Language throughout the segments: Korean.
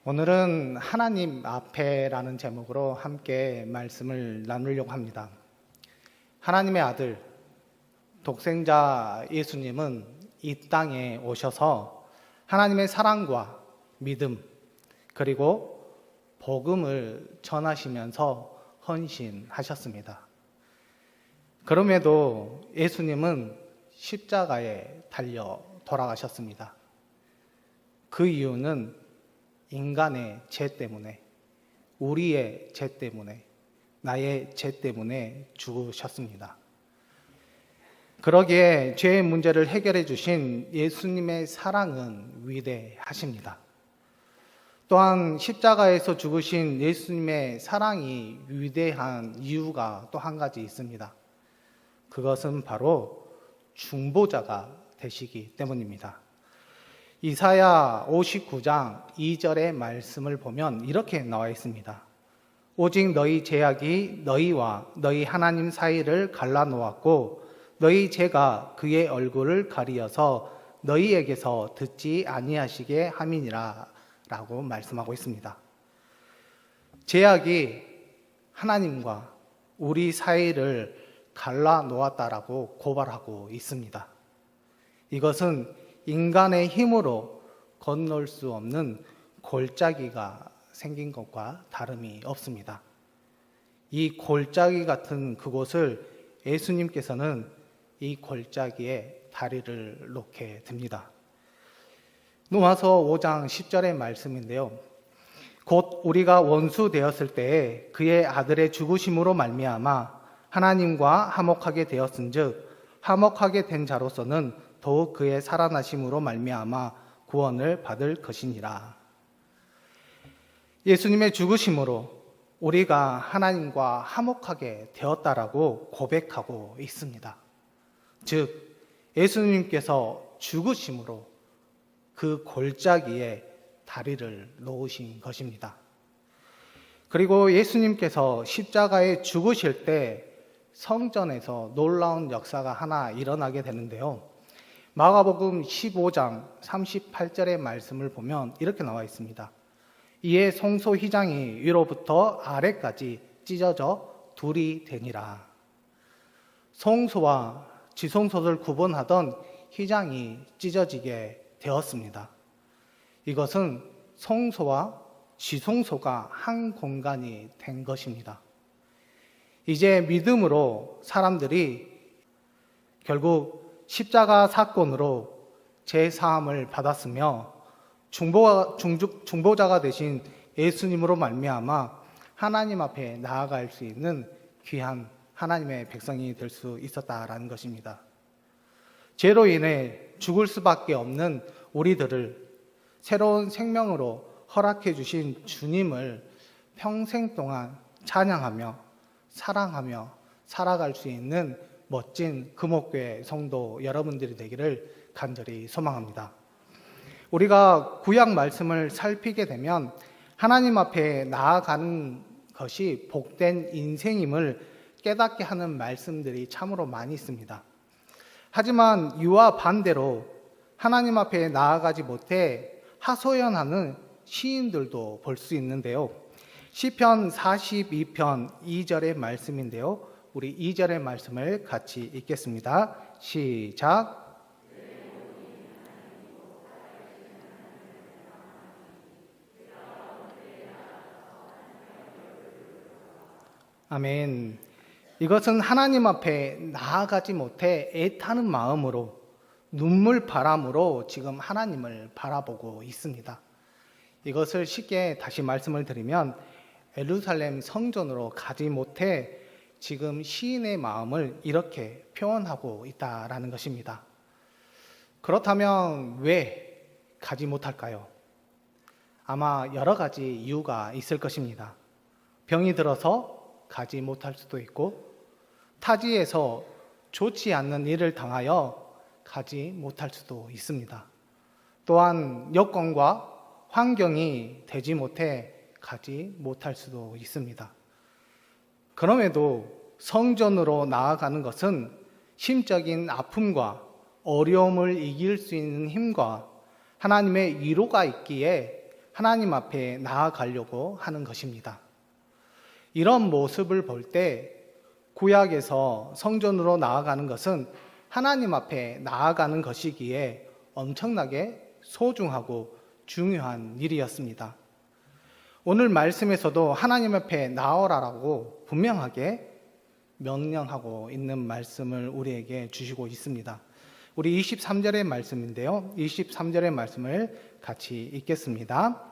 오늘은 하나님 앞에라는 제목으로 함께 말씀을 나누려고 합니다. 하나님의 아들, 독생자 예수님은 이 땅에 오셔서 하나님의 사랑과 믿음, 그리고 복음을 전하시면서 헌신하셨습니다. 그럼에도 예수님은 십자가에 달려 돌아가셨습니다. 그 이유는 인간의 죄 때문에, 우리의 죄 때문에, 나의 죄 때문에 죽으셨습니다. 그러기에 죄의 문제를 해결해 주신 예수님의 사랑은 위대하십니다. 또한 십자가에서 죽으신 예수님의 사랑이 위대한 이유가 또 한 가지 있습니다. 그것은 바로 중보자가 되시기 때문입니다. 이사야 59장 2절의 말씀을 보면 이렇게 나와 있습니다. 오직 너희 죄악이 너희와 너희 하나님 사이를 갈라놓았고 너희 죄가 그의 얼굴을 가리어서 너희에게서 듣지 아니하시게 함이니라 라고 말씀하고 있습니다. 죄악이 하나님과 우리 사이를 갈라놓았다라고 고발하고 있습니다. 이것은 인간의 힘으로 건널 수 없는 골짜기가 생긴 것과 다름이 없습니다. 이 골짜기 같은 그곳을 예수님께서는 이 골짜기에 다리를 놓게 됩니다. 로마서 5장 10절의 말씀인데요. 곧 우리가 원수 되었을 때에 그의 아들의 죽으심으로 말미암아 하나님과 화목하게 되었은즉 화목하게 된 자로서는 더욱 그의 살아나심으로 말미암아 구원을 받을 것이니라. 예수님의 죽으심으로 우리가 하나님과 화목하게 되었다라고 고백하고 있습니다. 즉 예수님께서 죽으심으로 그 골짜기에 다리를 놓으신 것입니다. 그리고 예수님께서 십자가에 죽으실 때 성전에서 놀라운 역사가 하나 일어나게 되는데요. 마가복음 15장 38절의 말씀을 보면 이렇게 나와 있습니다. 이에 성소 휘장이 위로부터 아래까지 찢어져 둘이 되니라. 성소와 지성소를 구분하던 휘장이 찢어지게 되었습니다. 이것은 성소와 지성소가 한 공간이 된 것입니다. 이제 믿음으로 사람들이 결국 십자가 사건으로 죄사함을 받았으며 중보자가 되신 예수님으로 말미암아 하나님 앞에 나아갈 수 있는 귀한 하나님의 백성이 될 수 있었다라는 것입니다. 죄로 인해 죽을 수밖에 없는 우리들을 새로운 생명으로 허락해 주신 주님을 평생 동안 찬양하며 사랑하며 살아갈 수 있는 멋진 금옥교회 성도 여러분들이 되기를 간절히 소망합니다. 우리가 구약 말씀을 살피게 되면 하나님 앞에 나아가는 것이 복된 인생임을 깨닫게 하는 말씀들이 참으로 많이 있습니다. 하지만 이와 반대로 하나님 앞에 나아가지 못해 하소연하는 시인들도 볼 수 있는데요. 시편 42편 2절의 말씀인데요. 우리 2절의 말씀을 같이 읽겠습니다. 시작. 아멘. 이것은 하나님 앞에 나아가지 못해 애타는 마음으로 눈물 바람으로 지금 하나님을 바라보고 있습니다. 이것을 쉽게 다시 말씀을 드리면 예루살렘 성전으로 가지 못해 지금 시인의 마음을 이렇게 표현하고 있다라는 것입니다. 그렇다면 왜 가지 못할까요? 아마 여러 가지 이유가 있을 것입니다. 병이 들어서 가지 못할 수도 있고, 타지에서 좋지 않는 일을 당하여 가지 못할 수도 있습니다. 또한 여건과 환경이 되지 못해 가지 못할 수도 있습니다. 그럼에도 성전으로 나아가는 것은 심적인 아픔과 어려움을 이길 수 있는 힘과 하나님의 위로가 있기에 하나님 앞에 나아가려고 하는 것입니다. 이런 모습을 볼 때 구약에서 성전으로 나아가는 것은 하나님 앞에 나아가는 것이기에 엄청나게 소중하고 중요한 일이었습니다. 오늘 말씀에서도 하나님 앞에 나아오라라고 분명하게 명령하고 있는 말씀을 우리에게 주시고 있습니다. 우리 23절의 말씀인데요. 23절의 말씀을 같이 읽겠습니다.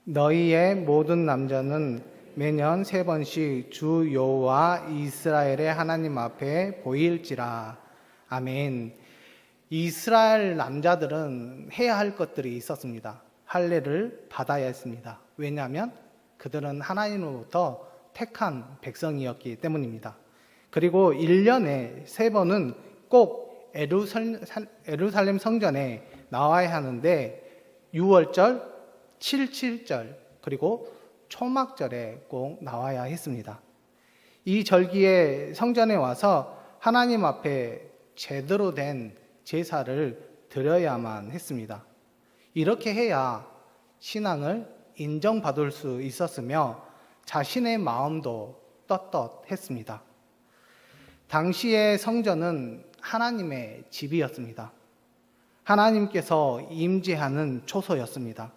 너희의 모든 남자는 매년 3번씩 주 여호와 이스라엘의 하나님 앞에 보일지라. 아멘. 이스라엘 남자들은 해야 할 것들이 있었습니다. 할례를 받아야 했습니다. 왜냐하면 그들은 하나님으로부터 택한 백성이었기 때문입니다. 그리고 1년에 3번은 꼭 예루살렘 성전에 나와야 하는데 6월절, 7.7절, 그리고 초막절에 꼭 나와야 했습니다. 이 절기에 성전에 와서 하나님 앞에 제대로 된 제사를 드려야만 했습니다. 이렇게 해야 신앙을 인정받을 수 있었으며 자신의 마음도 떳떳했습니다. 당시의 성전은 하나님의 집이었습니다. 하나님께서 임재하는 초소였습니다.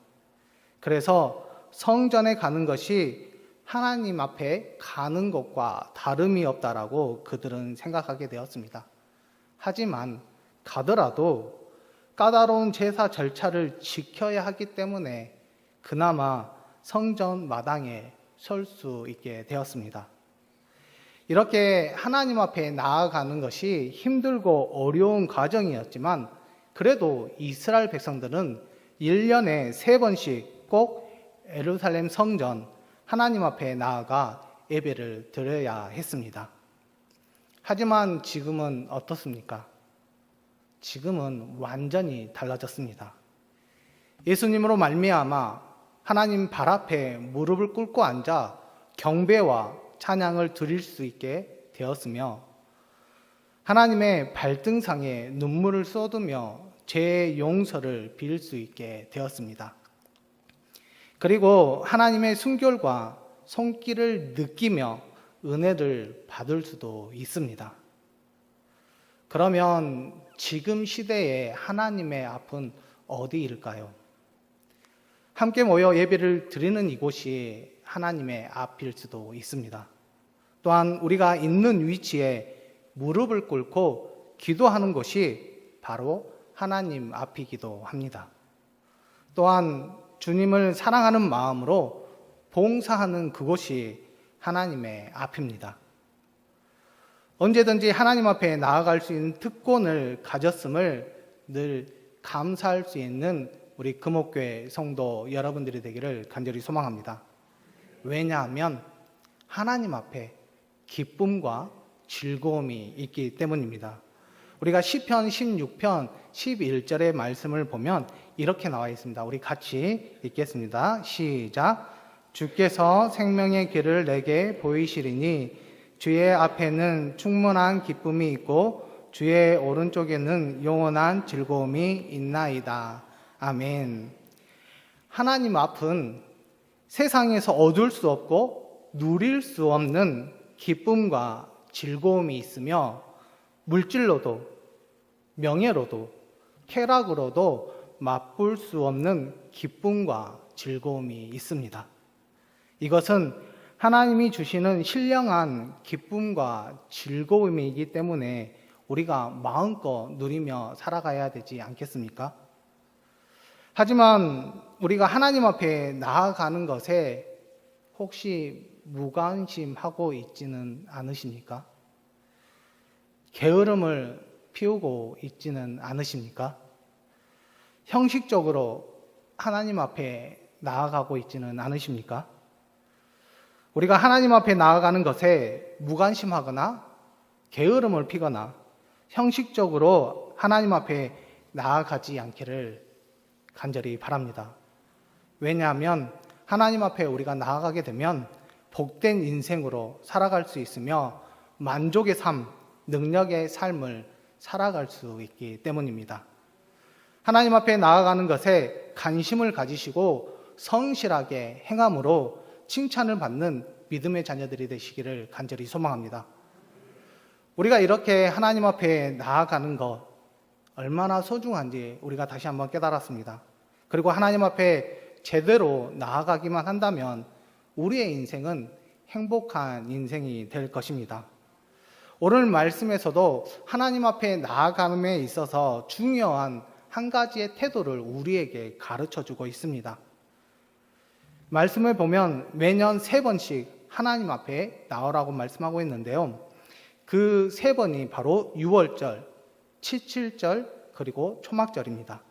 그래서 성전에 가는 것이 하나님 앞에 가는 것과 다름이 없다라고 그들은 생각하게 되었습니다. 하지만 가더라도 까다로운 제사 절차를 지켜야 하기 때문에 그나마 성전 마당에 설 수 있게 되었습니다. 이렇게 하나님 앞에 나아가는 것이 힘들고 어려운 과정이었지만 그래도 이스라엘 백성들은 1년에 3번씩 꼭 예루살렘 성전 하나님 앞에 나아가 예배를 드려야 했습니다. 하지만 지금은 어떻습니까? 지금은 완전히 달라졌습니다. 예수님으로 말미암아 하나님 발 앞에 무릎을 꿇고 앉아 경배와 찬양을 드릴 수 있게 되었으며 하나님의 발등상에 눈물을 쏟으며 죄의 용서를 빌 수 있게 되었습니다. 그리고 하나님의 순결과 손길을 느끼며 은혜를 받을 수도 있습니다. 그러면 지금 시대에 하나님의 앞은 어디일까요? 함께 모여 예배를 드리는 이곳이 하나님의 앞일 수도 있습니다. 또한 우리가 있는 위치에 무릎을 꿇고 기도하는 곳이 바로 하나님 앞이기도 합니다. 또한 주님을 사랑하는 마음으로 봉사하는 그곳이 하나님의 앞입니다. 언제든지 하나님 앞에 나아갈 수 있는 특권을 가졌음을 늘 감사할 수 있는 우리 금옥교회 성도 여러분들이 되기를 간절히 소망합니다. 왜냐하면 하나님 앞에 기쁨과 즐거움이 있기 때문입니다. 우리가 시편 16편 11절의 말씀을 보면 이렇게 나와 있습니다. 우리 같이 읽겠습니다. 시작. 주께서 생명의 길을 내게 보이시리니 주의 앞에는 충만한 기쁨이 있고 주의 오른쪽에는 영원한 즐거움이 있나이다. 아멘. 하나님 앞은 세상에서 얻을 수 없고 누릴 수 없는 기쁨과 즐거움이 있으며 물질로도 명예로도 쾌락으로도 맛볼 수 없는 기쁨과 즐거움이 있습니다. 이것은 하나님이 주시는 신령한 기쁨과 즐거움이기 때문에 우리가 마음껏 누리며 살아가야 되지 않겠습니까? 하지만 우리가 하나님 앞에 나아가는 것에 혹시 무관심하고 있지는 않으십니까? 게으름을 피우고 있지는 않으십니까? 형식적으로 하나님 앞에 나아가고 있지는 않으십니까? 우리가 하나님 앞에 나아가는 것에 무관심하거나 게으름을 피거나 형식적으로 하나님 앞에 나아가지 않기를 간절히 바랍니다. 왜냐하면 하나님 앞에 우리가 나아가게 되면 복된 인생으로 살아갈 수 있으며 만족의 삶, 능력의 삶을 살아갈 수 있기 때문입니다. 하나님 앞에 나아가는 것에 관심을 가지시고 성실하게 행함으로 칭찬을 받는 믿음의 자녀들이 되시기를 간절히 소망합니다. 우리가 이렇게 하나님 앞에 나아가는 것 얼마나 소중한지 우리가 다시 한번 깨달았습니다. 그리고 하나님 앞에 제대로 나아가기만 한다면 우리의 인생은 행복한 인생이 될 것입니다. 오늘 말씀에서도 하나님 앞에 나아감에 있어서 중요한 한 가지의 태도를 우리에게 가르쳐주고 있습니다. 말씀을 보면 매년 3번씩 하나님 앞에 나오라고 말씀하고 있는데요. 그 3번이 바로 유월절, 칠칠절, 그리고 초막절입니다.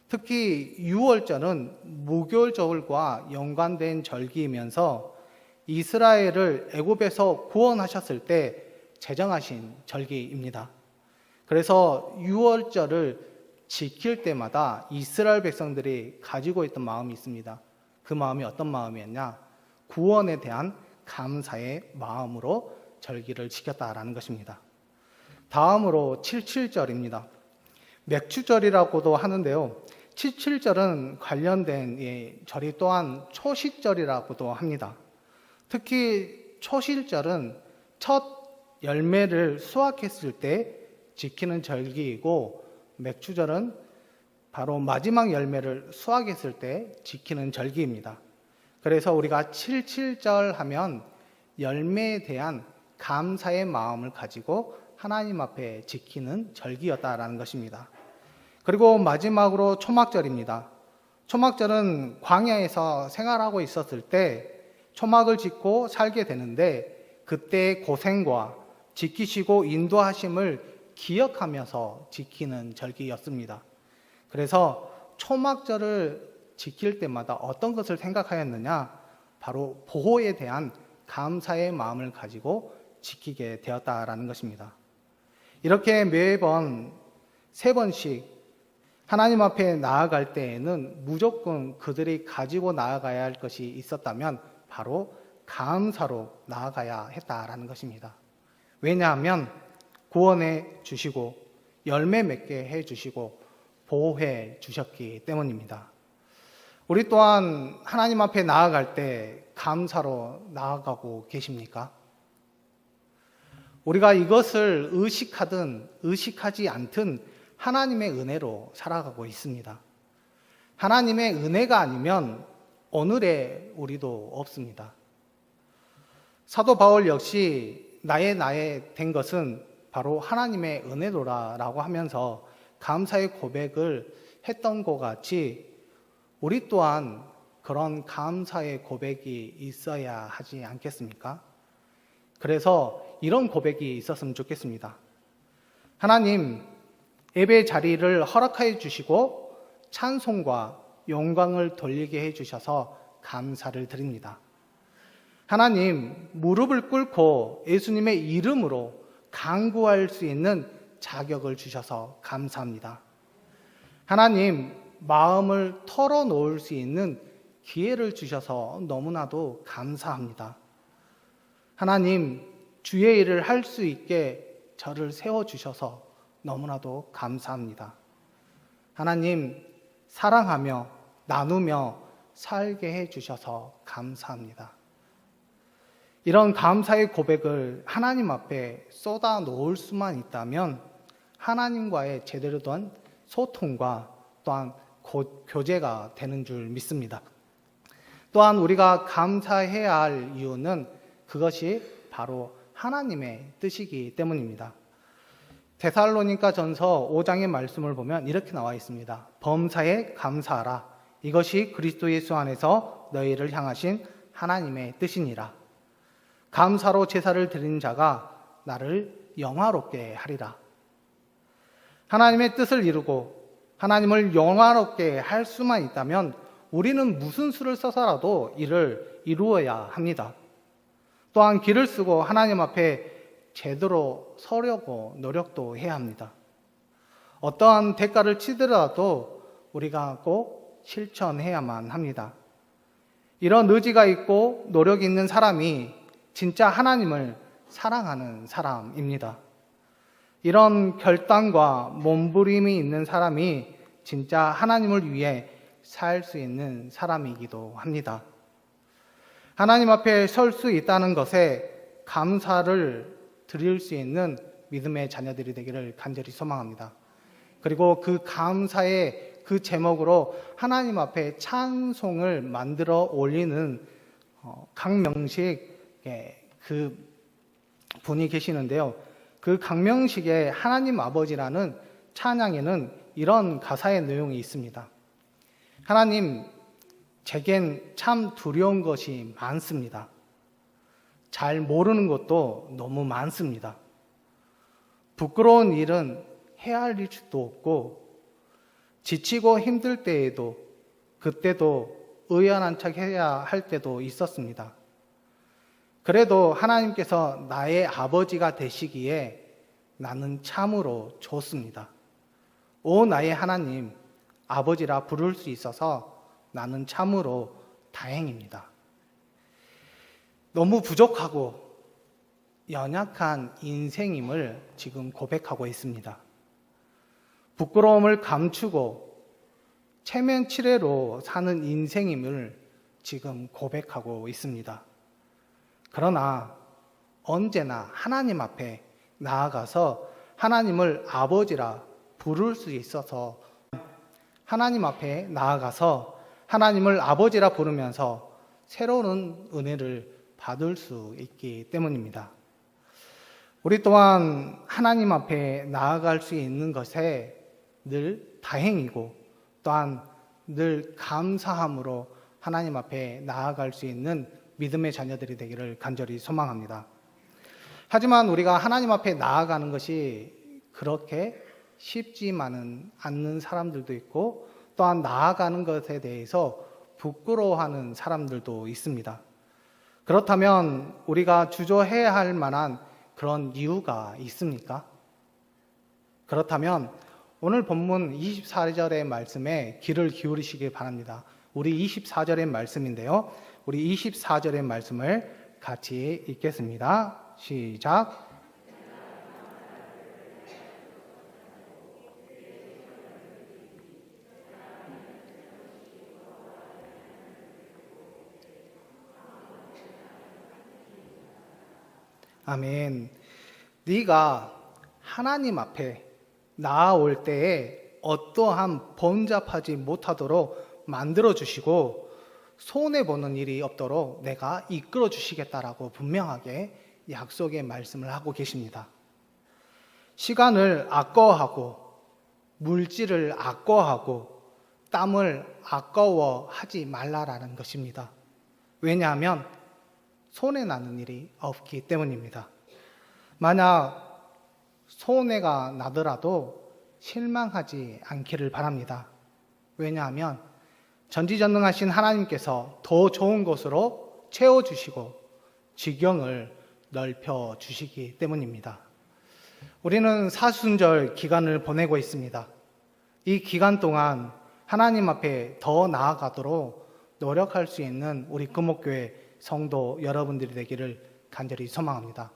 특히 유월절은 무교절과 연관된 절기이면서 이스라엘을 애굽에서 구원하셨을 때 제정하신 절기입니다. 그래서 유월절을 지킬 때마다 이스라엘 백성들이 가지고 있던 마음이 있습니다. 그 마음이 어떤 마음이었냐? 구원에 대한 감사의 마음으로 절기를 지켰다라는 것입니다. 다음으로 칠칠절입니다. 맥주절이라고도 하는데요. 칠칠절은 관련된 절이 또한 초실절이라고도 합니다. 특히 초실절은 첫 열매를 수확했을 때 지키는 절기이고, 맥주절은 바로 마지막 열매를 수확했을 때 지키는 절기입니다. 그래서 우리가 칠칠절 하면 열매에 대한 감사의 마음을 가지고 하나님 앞에 지키는 절기였다라는 것입니다. 그리고 마지막으로 초막절입니다. 초막절은 광야에서 생활하고 있었을 때 초막을 짓고 살게 되는데, 그때의 고생과 지키시고 인도하심을 기억하면서 지키는 절기였습니다. 그래서 초막절을 지킬 때마다 어떤 것을 생각하였느냐? 바로 보호에 대한 감사의 마음을 가지고 지키게 되었다라는 것입니다. 이렇게 매번 3번씩 하나님 앞에 나아갈 때에는 무조건 그들이 가지고 나아가야 할 것이 있었다면 바로 감사로 나아가야 했다라는 것입니다. 왜냐하면 구원해 주시고 열매 맺게 해 주시고 보호해 주셨기 때문입니다. 우리 또한 하나님 앞에 나아갈 때 감사로 나아가고 계십니까? 우리가 이것을 의식하든 의식하지 않든 하나님의 은혜로 살아가고 있습니다. 하나님의 은혜가 아니면 오늘의 우리도 없습니다. 사도 바울 역시 나의 된 것은 바로 하나님의 은혜로라라고 하면서 감사의 고백을 했던 것 같이 우리 또한 그런 감사의 고백이 있어야 하지 않겠습니까? 그래서 이런 고백이 있었으면 좋겠습니다. 하나님, 예배 자리를 허락해 주시고 찬송과 영광을 돌리게 해 주셔서 감사를 드립니다. 하나님, 무릎을 꿇고 예수님의 이름으로 간구할 수 있는 자격을 주셔서 감사합니다. 하나님, 마음을 털어놓을 수 있는 기회를 주셔서 너무나도 감사합니다. 하나님, 주의 일을 할 수 있게 저를 세워주셔서 너무나도 감사합니다. 하나님, 사랑하며 나누며 살게 해주셔서 감사합니다. 이런 감사의 고백을 하나님 앞에 쏟아 놓을 수만 있다면 하나님과의 제대로 된 소통과 또한 교제가 되는 줄 믿습니다. 또한 우리가 감사해야 할 이유는 그것이 바로 하나님의 뜻이기 때문입니다. 데살로니가 전서 5장의 말씀을 보면 이렇게 나와 있습니다. 범사에 감사하라. 이것이 그리스도 예수 안에서 너희를 향하신 하나님의 뜻이니라. 감사로 제사를 드린 자가 나를 영화롭게 하리라. 하나님의 뜻을 이루고 하나님을 영화롭게 할 수만 있다면 우리는 무슨 수를 써서라도 이를 이루어야 합니다. 또한 길을 쓰고 하나님 앞에 제대로 서려고 노력도 해야 합니다. 어떠한 대가를 치더라도 우리가 꼭 실천해야만 합니다. 이런 의지가 있고 노력이 있는 사람이 진짜 하나님을 사랑하는 사람입니다. 이런 결단과 몸부림이 있는 사람이 진짜 하나님을 위해 살 수 있는 사람이기도 합니다. 하나님 앞에 설 수 있다는 것에 감사를 드릴 수 있는 믿음의 자녀들이 되기를 간절히 소망합니다. 그리고 그 감사의 그 제목으로 하나님 앞에 찬송을 만들어 올리는 강명식 그 분이 계시는데요. 그 강명식의 하나님 아버지라는 찬양에는 이런 가사의 내용이 있습니다. 하나님, 제겐 참 두려운 것이 많습니다. 잘 모르는 것도 너무 많습니다. 부끄러운 일은 헤아릴 수도 없고, 지치고 힘들 때에도 그때도 의연한 척 해야 할 때도 있었습니다. 그래도 하나님께서 나의 아버지가 되시기에 나는 참으로 좋습니다. 오 나의 하나님, 아버지라 부를 수 있어서 나는 참으로 다행입니다. 너무 부족하고 연약한 인생임을 지금 고백하고 있습니다. 부끄러움을 감추고 체면치레로 사는 인생임을 지금 고백하고 있습니다. 그러나 언제나 하나님 앞에 나아가서 하나님을 아버지라 부를 수 있어서 하나님 앞에 나아가서 하나님을 아버지라 부르면서 새로운 은혜를 받을 수 있기 때문입니다. 우리 또한 하나님 앞에 나아갈 수 있는 것에 늘 다행이고 또한 늘 감사함으로 하나님 앞에 나아갈 수 있는 믿음의 자녀들이 되기를 간절히 소망합니다. 하지만 우리가 하나님 앞에 나아가는 것이 그렇게 쉽지만은 않는 사람들도 있고 또한 나아가는 것에 대해서 부끄러워하는 사람들도 있습니다. 그렇다면 우리가 주저해야 할 만한 그런 이유가 있습니까? 그렇다면 오늘 본문 24절의 말씀에 귀를 기울이시길 바랍니다. 우리 24절의 말씀인데요. 우리 24절의 말씀을 같이 읽겠습니다. 시작. 아멘. 네가 하나님 앞에 나아올 때에 어떠한 번잡하지 못하도록 만들어 주시고 손해보는 일이 없도록 내가 이끌어 주시겠다라고 분명하게 약속의 말씀을 하고 계십니다. 시간을 아까워하고 물질을 아까워하고 땀을 아까워하지 말라라는 것입니다. 왜냐하면 손해나는 일이 없기 때문입니다. 만약 손해가 나더라도 실망하지 않기를 바랍니다. 왜냐하면 전지전능하신 하나님께서 더 좋은 곳으로 채워주시고 지경을 넓혀주시기 때문입니다. 우리는 사순절 기간을 보내고 있습니다. 이 기간 동안 하나님 앞에 더 나아가도록 노력할 수 있는 우리 금옥교회 성도 여러분들이 되기를 간절히 소망합니다.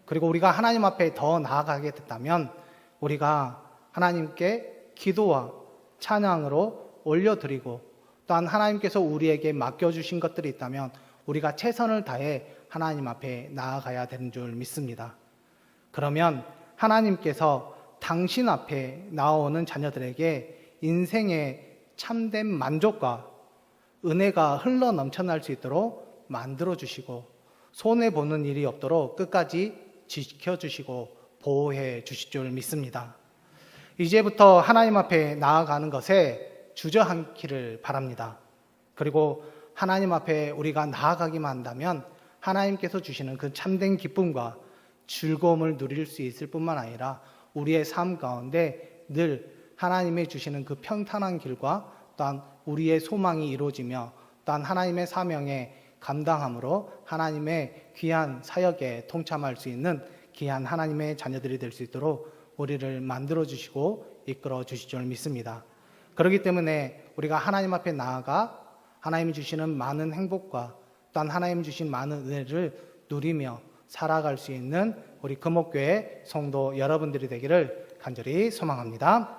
그리고 우리가 하나님 앞에 더 나아가게 됐다면 우리가 하나님께 기도와 찬양으로 올려드리고 또한 하나님께서 우리에게 맡겨주신 것들이 있다면 우리가 최선을 다해 하나님 앞에 나아가야 되는 줄 믿습니다. 그러면 하나님께서 당신 앞에 나오는 자녀들에게 인생의 참된 만족과 은혜가 흘러 넘쳐날 수 있도록 만들어주시고 손해보는 일이 없도록 끝까지 지켜주시고 보호해 주실 줄 믿습니다. 이제부터 하나님 앞에 나아가는 것에 주저앉기를 바랍니다. 그리고 하나님 앞에 우리가 나아가기만 한다면 하나님께서 주시는 그 참된 기쁨과 즐거움을 누릴 수 있을 뿐만 아니라 우리의 삶 가운데 늘 하나님이 주시는 그 평탄한 길과 또한 우리의 소망이 이루어지며 또한 하나님의 사명에 감당함으로 하나님의 귀한 사역에 동참할 수 있는 귀한 하나님의 자녀들이 될 수 있도록 우리를 만들어 주시고 이끌어 주실 줄 믿습니다. 그렇기 때문에 우리가 하나님 앞에 나아가 하나님이 주시는 많은 행복과 또한 하나님 주신 많은 은혜를 누리며 살아갈 수 있는 우리 금옥교회 성도 여러분들이 되기를 간절히 소망합니다.